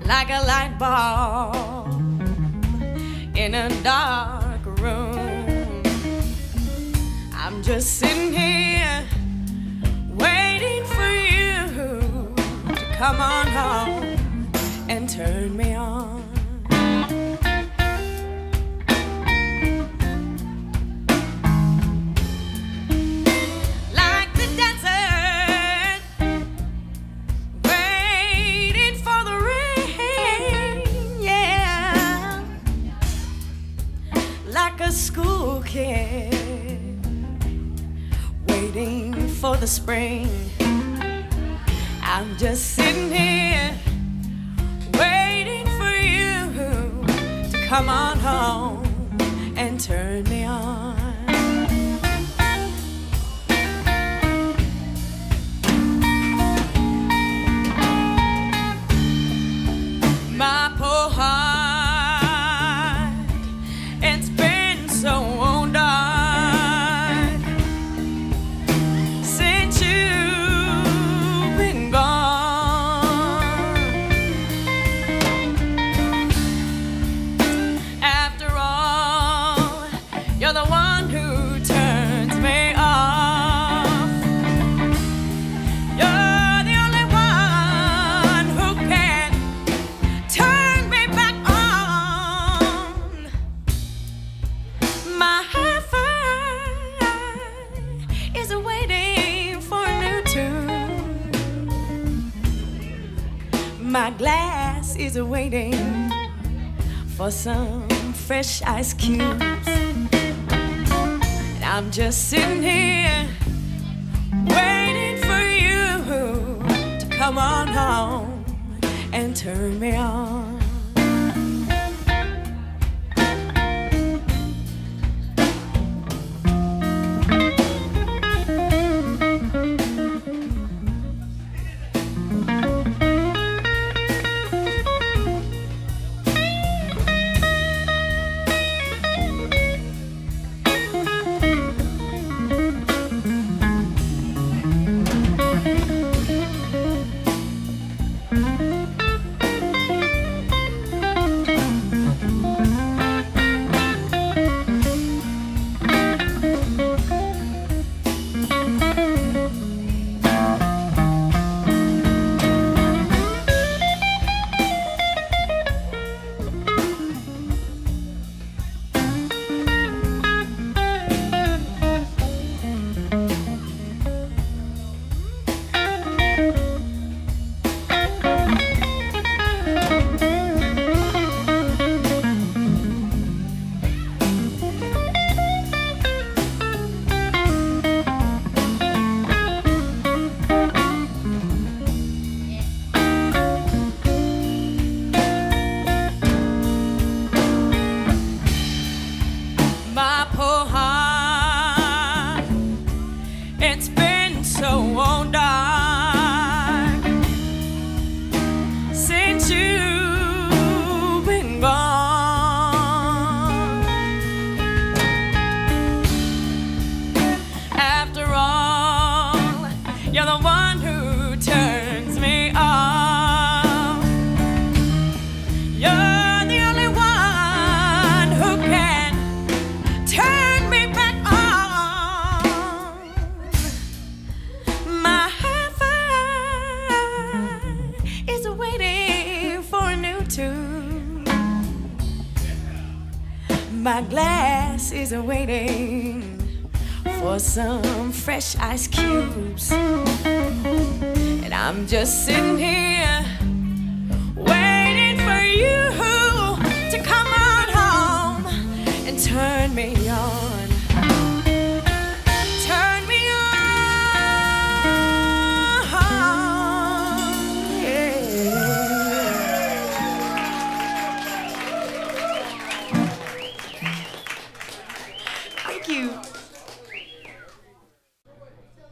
like a light bulb in a dark room. I'm just sitting here waiting for you to come on home and turn me on. Like a school kid waiting for the spring. I'm just sitting here waiting for you to come on home and turn me on. My poor heart, it's been so dark since you've been gone. After all, you're the one who turns me off. You're the only one who can turn me back on. My heart is waiting for a new tune. My glass is waiting for some fresh ice cubes. And I'm just sitting here waiting for you to come on home and turn me on. My poor heart, it's been so dark since you've been gone. After all, you're the one who turns me off. You're the only one who can turn me back on. My heart is waiting for a new tune. My glass is waiting for some fresh ice cubes. And I'm just sitting here waiting for you to come on home and turn me on.